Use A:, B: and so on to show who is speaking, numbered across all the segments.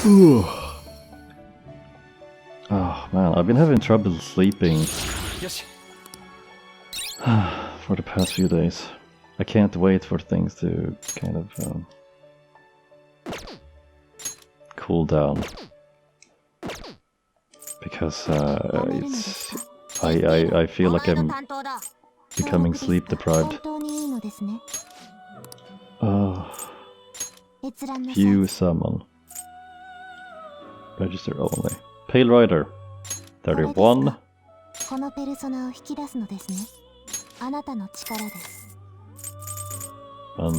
A: Oh man, I've been having trouble sleeping for the past few days. I can't wait for things to kind of cool down, because I feel like I'm becoming sleep deprived. View summon. Register only. Pale Rider. 31. And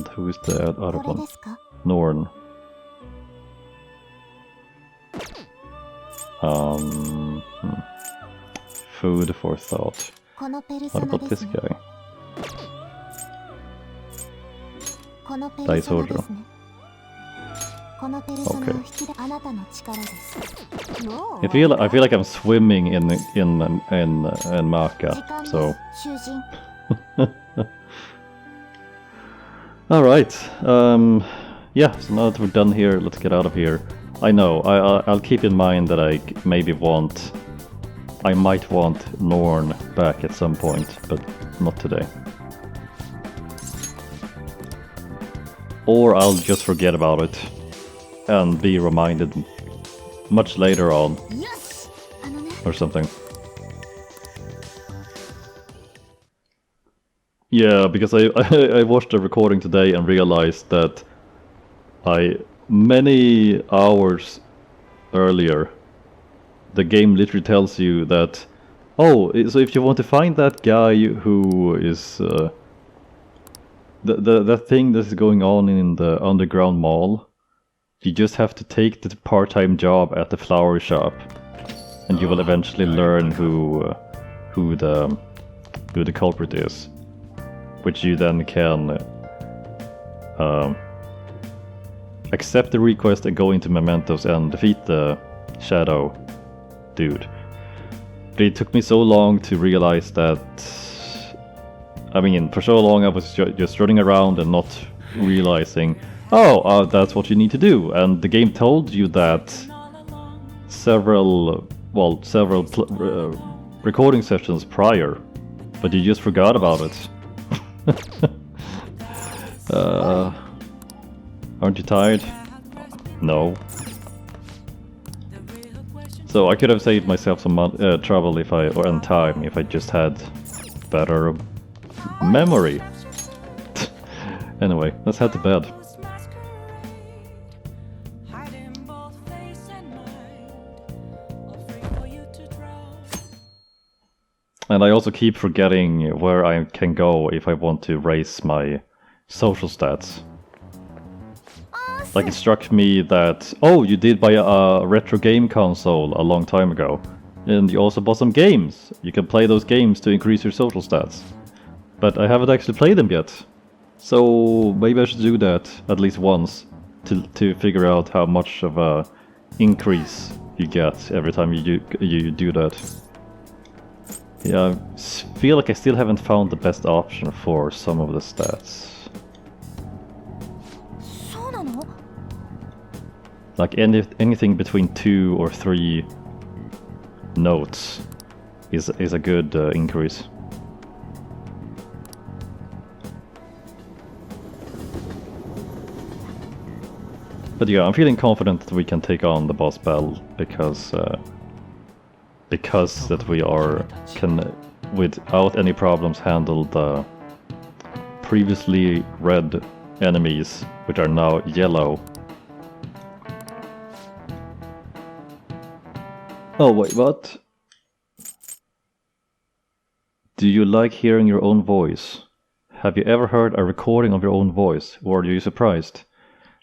A: who is the other one? Norn. Food for thought. What about this guy? Daisojo. Okay. I feel like I'm swimming in Maka, so. All right. Yeah. So now that we're done here, let's get out of here. I know. I'll keep in mind that I might want Norn back at some point, but not today. Or I'll just forget about it and be reminded much later on, or something. Yeah, because I watched the recording today and realized that many hours earlier, the game literally tells you that, oh, so if you want to find that guy who is the thing that's going on in the underground mall, you just have to take the part-time job at the flower shop, and you will eventually learn who the culprit is, which you then can accept the request and go into Mementos and defeat the shadow dude. But it took me so long to realize that. I mean, for so long I was just running around and not realizing, oh, that's what you need to do. And the game told you that several recording sessions prior, but you just forgot about it. Aren't you tired? No. So I could have saved myself some trouble and time if I just had better memory. Anyway, let's head to bed. And I also keep forgetting where I can go if I want to raise my social stats. Like, it struck me that, oh, you did buy a retro game console a long time ago. And you also bought some games. You can play those games to increase your social stats. But I haven't actually played them yet. So maybe I should do that at least once to figure out how much of a increase you get every time you do that. Yeah, I feel like I still haven't found the best option for some of the stats. Like anything between 2 or 3 notes is a good increase. But yeah, I'm feeling confident that we can take on the boss battle because that we can without any problems handle the previously red enemies, which are now yellow. Oh wait, what? Do you like hearing your own voice? Have you ever heard a recording of your own voice? Or are you surprised?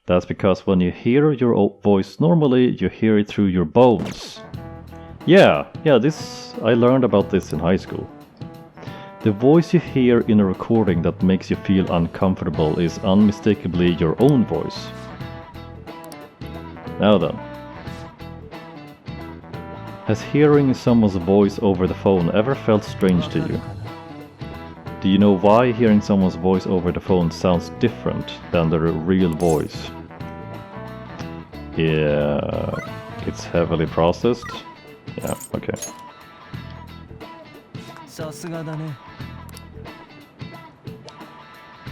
A: That's because when you hear your own voice normally, you hear it through your bones. Yeah, I learned about this in high school. The voice you hear in a recording that makes you feel uncomfortable is unmistakably your own voice. Now then. Has hearing someone's voice over the phone ever felt strange to you? Do you know why hearing someone's voice over the phone sounds different than their real voice? Yeah, it's heavily processed. Yeah, okay.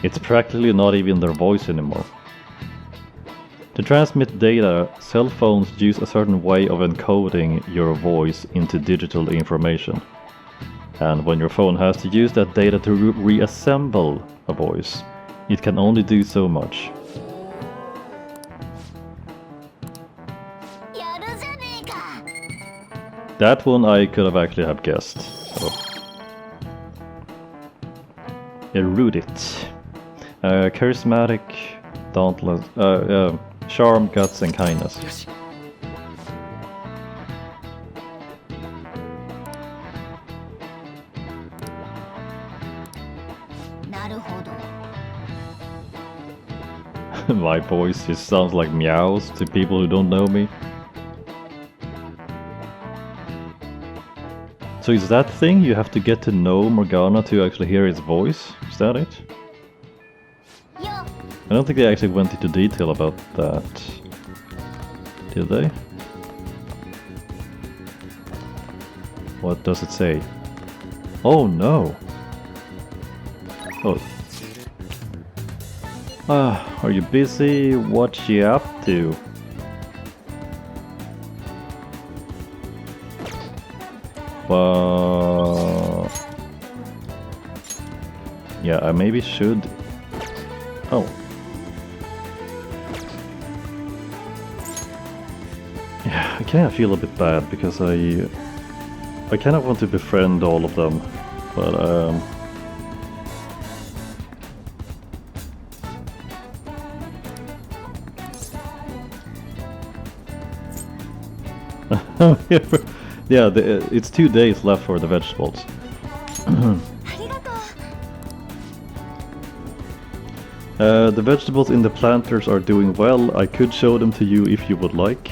A: It's practically not even their voice anymore. To transmit data, cell phones use a certain way of encoding your voice into digital information. And when your phone has to use that data to reassemble a voice, it can only do so much. That one I could have actually have guessed. So. Erudite. Charismatic, dauntless, charm, guts, and kindness. My voice just sounds like meows to people who don't know me. So is that thing you have to get to know Morgana to actually hear his voice? Is that it? I don't think they actually went into detail about that. Did they? What does it say? Oh no! Oh. Are you busy? What you up to? Yeah, I maybe should... Oh. Yeah, I kind of feel a bit bad because I kind of want to befriend all of them, but yeah, it's 2 days left for the vegetables. The vegetables in the planters are doing well. I could show them to you if you would like.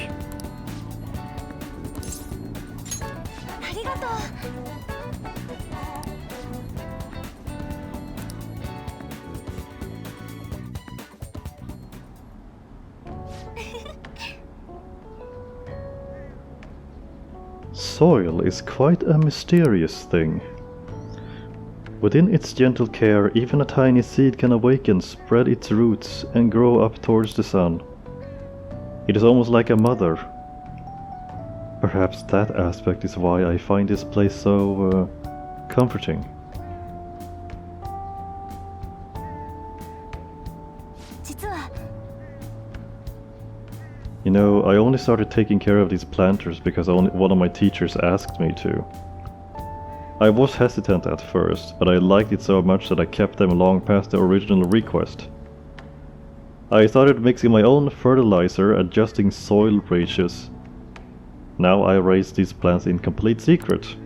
A: Soil is quite a mysterious thing. Within its gentle care, even a tiny seed can awaken, spread its roots, and grow up towards the sun. It is almost like a mother. Perhaps that aspect is why I find this place so comforting. You know, I only started taking care of these planters because one of my teachers asked me to. I was hesitant at first, but I liked it so much that I kept them long past the original request. I started mixing my own fertilizer, adjusting soil ratios. Now I raise these plants in complete secret.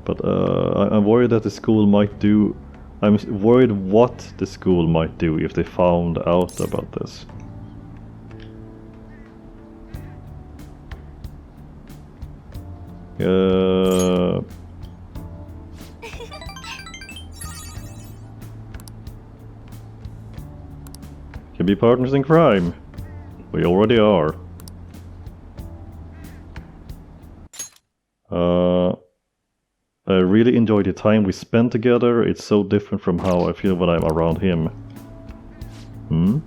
A: But I'm worried that the school might do... I'm worried what the school might do if they found out about this. Can be partners in crime. We already are. I really enjoy the time we spend together. It's so different from how I feel when I'm around him. Hmm?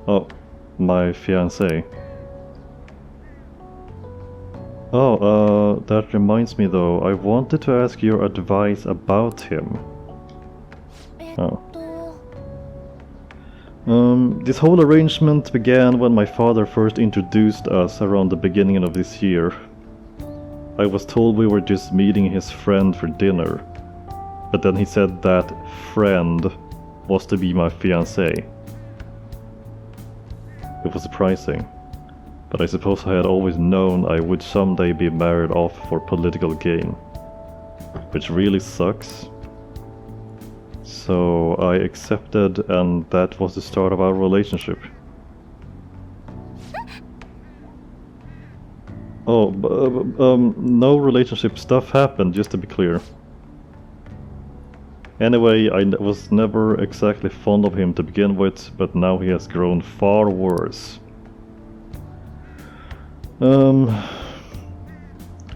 A: Oh, my fiancé. Oh, that reminds me though, I wanted to ask your advice about him. Oh. This whole arrangement began when my father first introduced us around the beginning of this year. I was told we were just meeting his friend for dinner, but then he said that friend was to be my fiancé. It was surprising. But I suppose I had always known I would someday be married off for political gain. Which really sucks. So I accepted, and that was the start of our relationship. Oh, no relationship stuff happened, just to be clear. Anyway, I was never exactly fond of him to begin with, but now he has grown far worse. Um,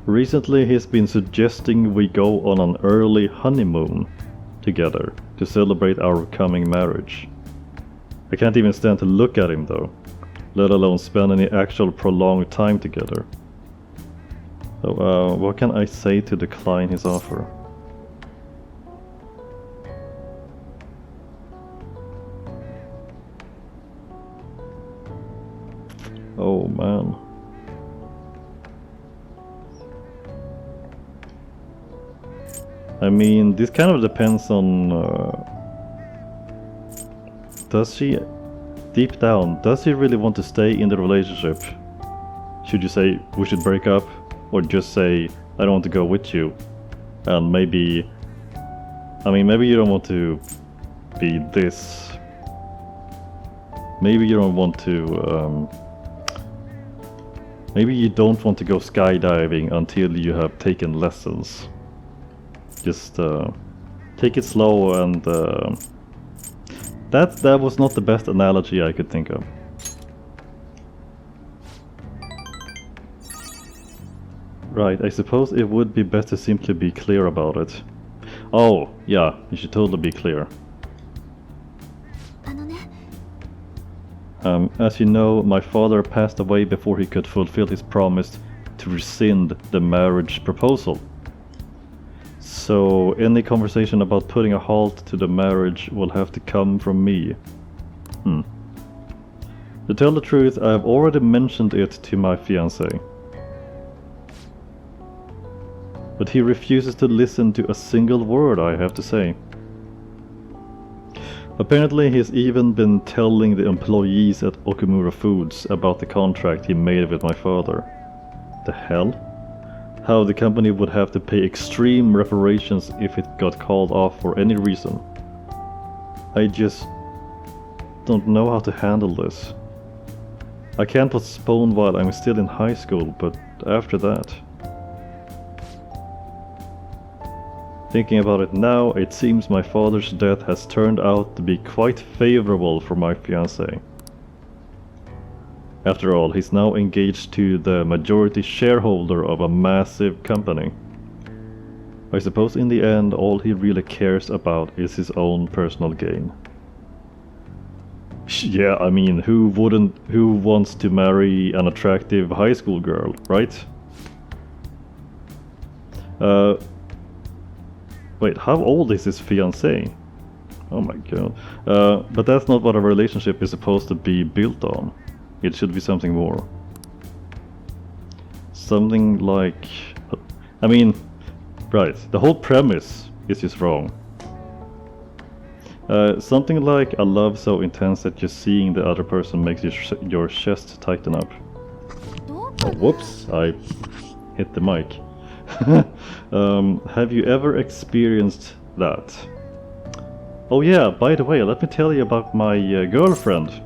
A: Recently he's been suggesting we go on an early honeymoon together to celebrate our coming marriage. I can't even stand to look at him though, let alone spend any actual prolonged time together. So, what can I say to decline his offer? Oh man. I mean, this kind of depends on... does she, deep down, does she really want to stay in the relationship? Should you say, we should break up? Or just say, I don't want to go with you? And maybe... I mean, maybe you don't want to be this... Maybe you don't want to... maybe you don't want to go skydiving until you have taken lessons. Just take it slow and... That was not the best analogy I could think of. Right, I suppose it would be best to simply be clear about it. Oh, yeah, you should totally be clear. As you know, my father passed away before he could fulfill his promise to rescind the marriage proposal. So any conversation about putting a halt to the marriage will have to come from me. To tell the truth, I have already mentioned it to my fiancé. But he refuses to listen to a single word I have to say. Apparently he's even been telling the employees at Okumura Foods about the contract he made with my father. The hell? How the company would have to pay extreme reparations if it got called off for any reason. I just don't know how to handle this. I can't postpone while I'm still in high school, but after that... Thinking about it now, it seems my father's death has turned out to be quite favorable for my fiancé. After all, he's now engaged to the majority shareholder of a massive company. I suppose in the end all he really cares about is his own personal gain. Yeah, I mean, who wants to marry an attractive high school girl, right? Wait, how old is his fiancée? Oh my god. But that's not what a relationship is supposed to be built on. It should be something more. Something like... I mean, right, the whole premise is just wrong. Something like a love so intense that just seeing the other person makes your chest tighten up. Oh, whoops, I hit the mic. Have you ever experienced that? Oh yeah, by the way, let me tell you about my girlfriend.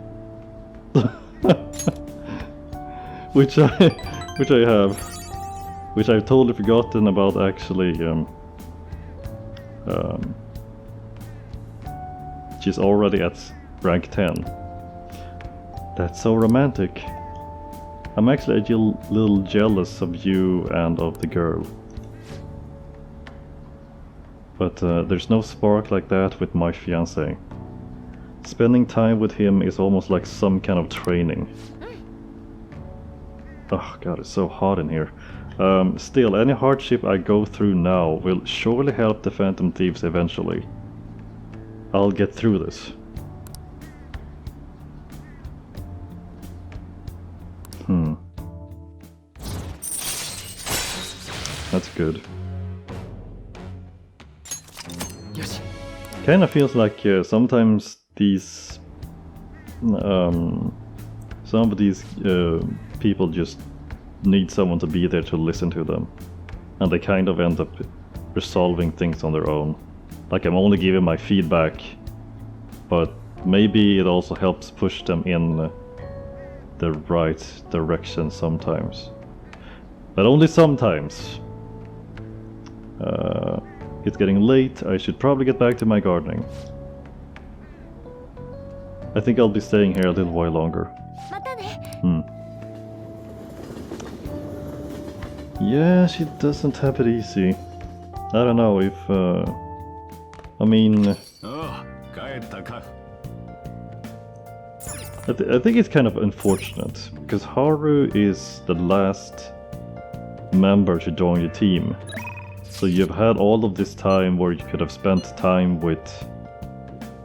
A: which I have, which I've totally forgotten about actually. She's already at rank 10. That's so romantic. I'm actually a little jealous of you and of the girl. But there's no spark like that with my fiancé. Spending time with him is almost like some kind of training. Oh god, it's so hot in here. Still, any hardship I go through now will surely help the Phantom Thieves eventually. I'll get through this. That's good. Kinda feels like sometimes these... some of these people just need someone to be there to listen to them. And they kind of end up resolving things on their own. Like I'm only giving my feedback, but maybe it also helps push them in the right direction sometimes. But only sometimes. It's getting late, I should probably get back to my gardening. I think I'll be staying here a little while longer. Yeah, she doesn't have it easy. I don't know if, I mean... I think it's kind of unfortunate, because Haru is the last member to join your team. So you've had all of this time where you could have spent time with...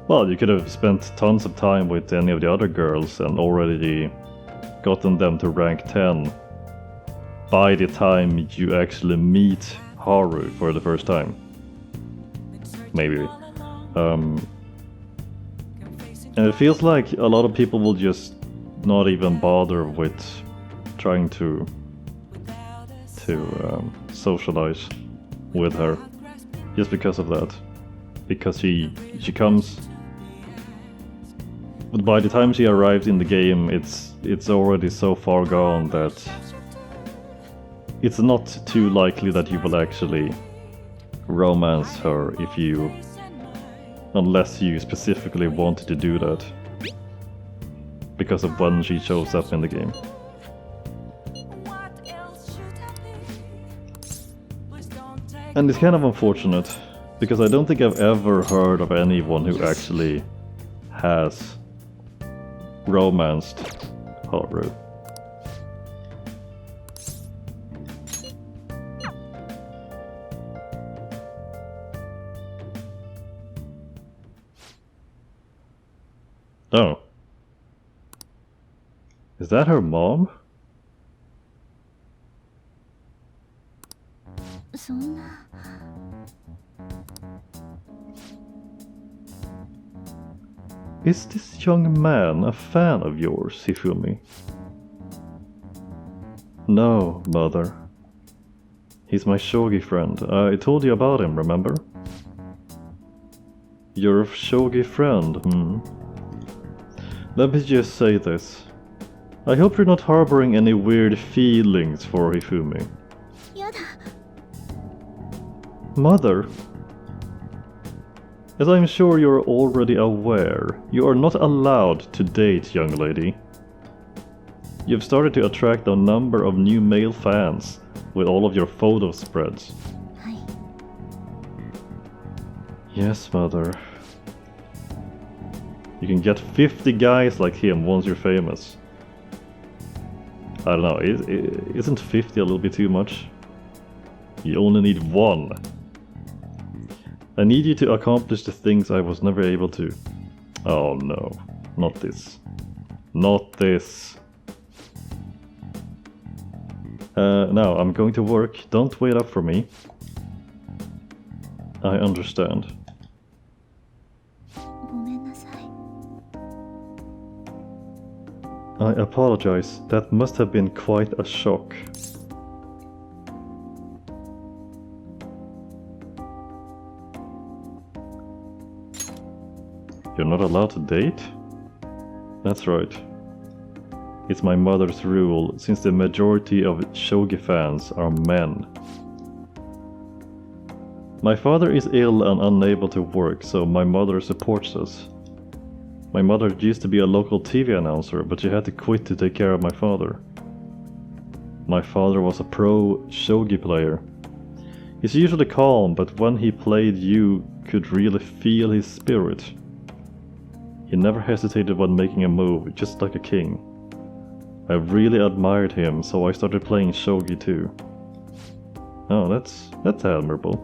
A: Well, you could have spent tons of time with any of the other girls and already gotten them to rank 10 by the time you actually meet Haru for the first time. Maybe. And it feels like a lot of people will just not even bother with trying to socialize with her, just because of that. Because she comes, but by the time she arrives in the game, it's already so far gone that it's not too likely that you will actually romance her unless you specifically wanted to do that because of when she shows up in the game. And it's kind of unfortunate, because I don't think I've ever heard of anyone who actually has romanced Haru. Oh. Is that her mom? Is this young man a fan of yours, Hifumi? No, mother. He's my shogi friend. I told you about him, remember? Your shogi friend, Let me just say this. I hope you're not harboring any weird feelings for Hifumi. Mother? As I'm sure you're already aware, you are not allowed to date, young lady. You've started to attract a number of new male fans with all of your photo spreads. Yes, mother. You can get 50 guys like him once you're famous. I don't know, isn't 50 a little bit too much? You only need one. I need you to accomplish the things I was never able to. Oh no, not this. Not this. Now, I'm going to work. Don't wait up for me. I understand. I apologize. That must have been quite a shock. You're not allowed to date? That's right. It's my mother's rule, since the majority of shogi fans are men. My father is ill and unable to work, so my mother supports us. My mother used to be a local TV announcer, but she had to quit to take care of my father. My father was a pro shogi player. He's usually calm, but when he played you could really feel his spirit. He never hesitated when making a move, just like a king. I really admired him, so I started playing shogi too. Oh, that's admirable.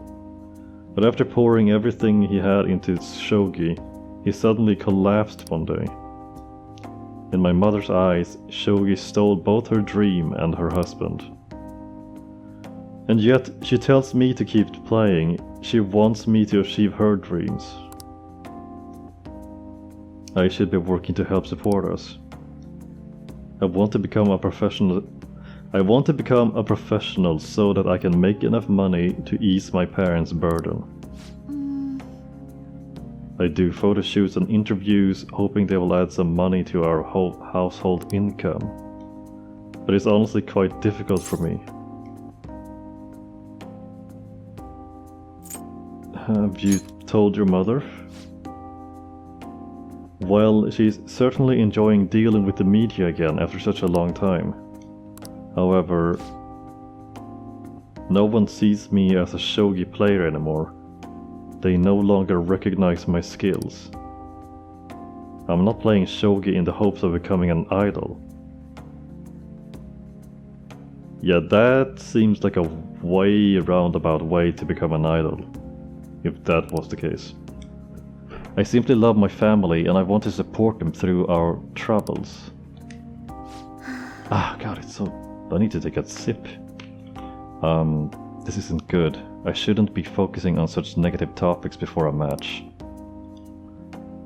A: But after pouring everything he had into shogi, he suddenly collapsed one day. In my mother's eyes, shogi stole both her dream and her husband. And yet, she tells me to keep playing. She wants me to achieve her dreams. I should be working to help support us. I want to become a professional so that I can make enough money to ease my parents' burden. I do photo shoots and interviews, hoping they will add some money to our whole household income. But it's honestly quite difficult for me. Have you told your mother? Well, she's certainly enjoying dealing with the media again after such a long time. However, No one sees me as a shogi player anymore. They no longer recognize my skills. I'm not playing shogi in the hopes of becoming an idol. Yeah, that seems like a way roundabout way to become an idol, if that was the case. I simply love my family and I want to support them through our troubles. Ah, God, it's so... I need to take a sip. This isn't good. I shouldn't be focusing on such negative topics before a match.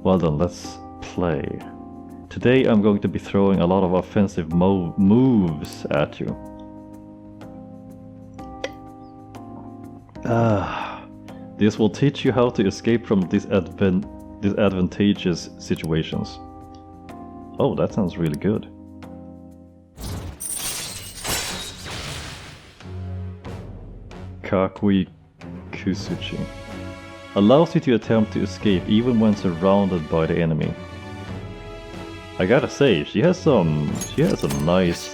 A: Well then, let's play. Today I'm going to be throwing a lot of offensive moves at you. This will teach you how to escape from disadvantageous situations. Oh, that sounds really good. Kakui Kusuchi. Allows you to attempt to escape even when surrounded by the enemy. I gotta say, she has some nice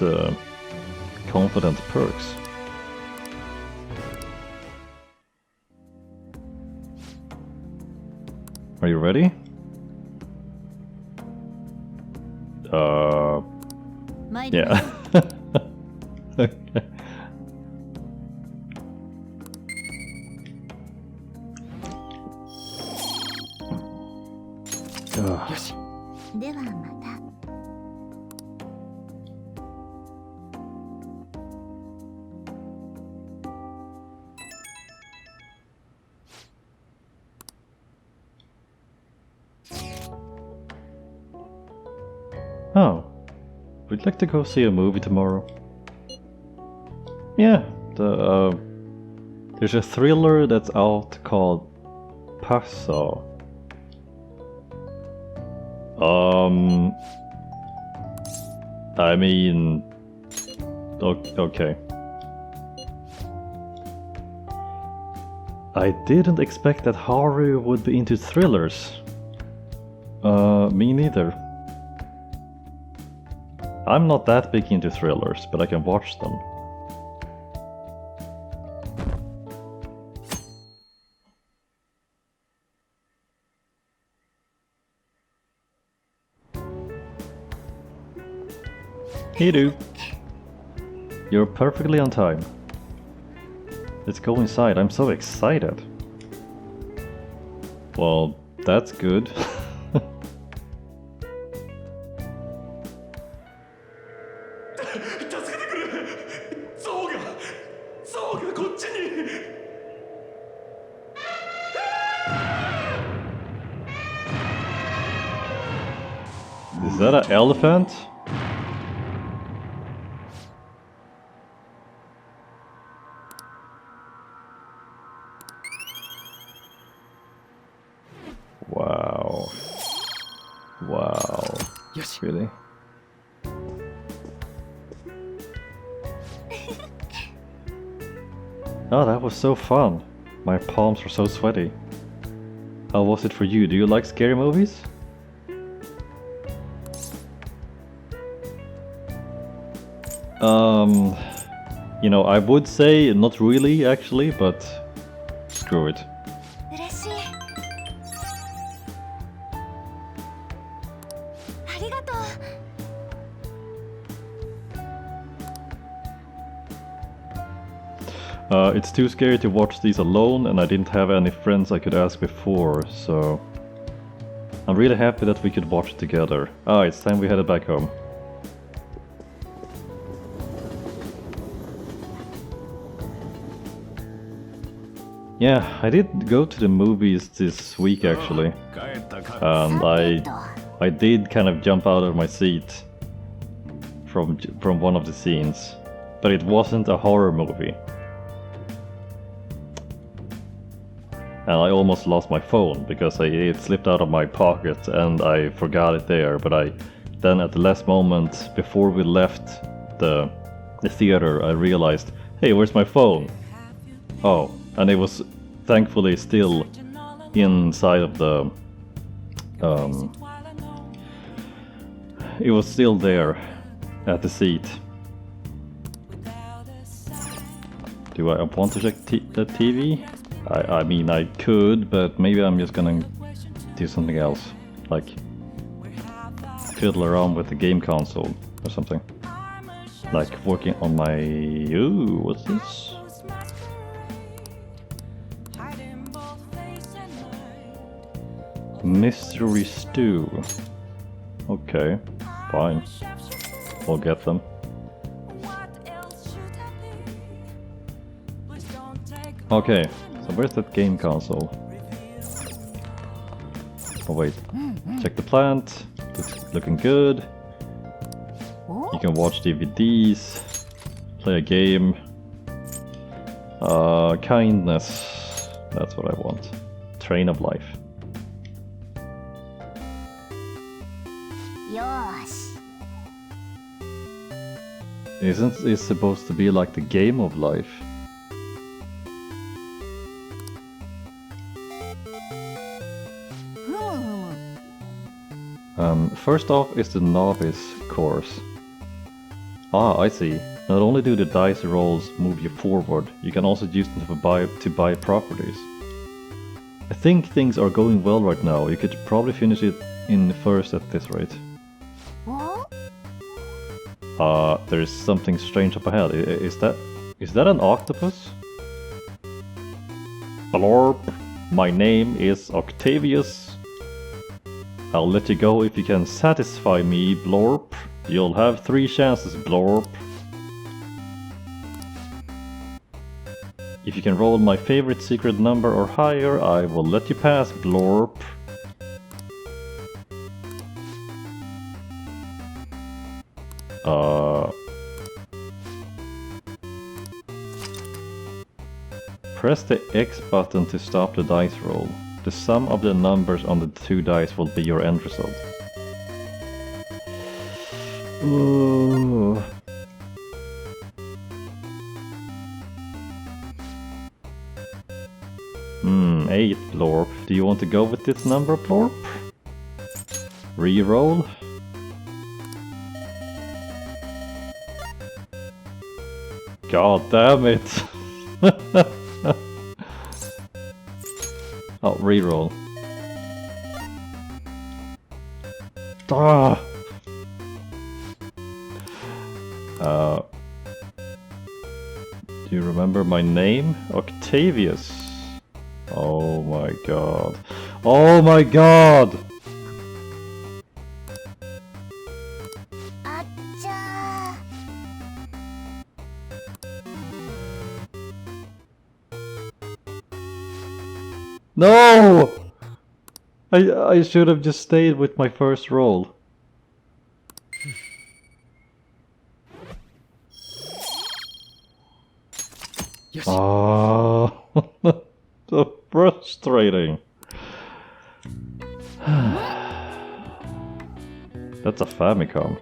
A: confident perks. Are you ready? Yeah. Okay. Oh, we'd like to go see a movie tomorrow. Yeah, there's a thriller that's out called Paso. I mean, okay. I didn't expect that Haru would be into thrillers. Me neither. I'm not that big into thrillers, but I can watch them. Hey dude. You're perfectly on time. Let's go inside, I'm so excited. Well, that's good. Is that an elephant? Wow. Wow. Yes. Really? Oh, that was so fun. My palms were so sweaty. How was it for you? Do you like scary movies? You know, I would say not really actually, but screw it. It's too scary to watch these alone, and I didn't have any friends I could ask before, so I'm really happy that we could watch it together. Ah, it's time we headed back home. Yeah, I did go to the movies this week actually, and I did kind of jump out of my seat from one of the scenes, but it wasn't a horror movie. And I almost lost my phone because it slipped out of my pocket and I forgot it there, but then at the last moment before we left the theater I realized, hey, where's my phone? Oh, and it was thankfully still inside of the it was still there at the seat. Do I want to check the TV? I mean, I could, but maybe I'm just gonna do something else. Like, fiddle around with the game console or something. Like, working on my... Ooh, what's this? Mystery stew. Okay, fine. We'll get them. Okay, so where's that game console? Oh wait, check the plant. It's looking good. You can watch DVDs, play a game. Kindness. That's what I want. Train of life. Isn't it supposed to be like the game of life? First off is the novice course. Ah, I see. Not only do the dice rolls move you forward, you can also use them to buy properties. I think things are going well right now. You could probably finish it in first at this rate. There's something strange up ahead. Is that an octopus? Blorp, my name is Octavius. I'll let you go if you can satisfy me, Blorp. You'll have 3 chances, Blorp. If you can roll my favorite secret number or higher, I will let you pass, Blorp. Press the X button to stop the dice roll. The sum of the numbers on the 2 dice will be your end result. Ooh. 8, Blorp. Do you want to go with this number, Blorp? Reroll. God damn it! Oh, reroll. Ah! Do you remember my name? Octavius. Oh my god. Oh my god! No! I should have just stayed with my first roll. Oh, so frustrating. That's a Famicom.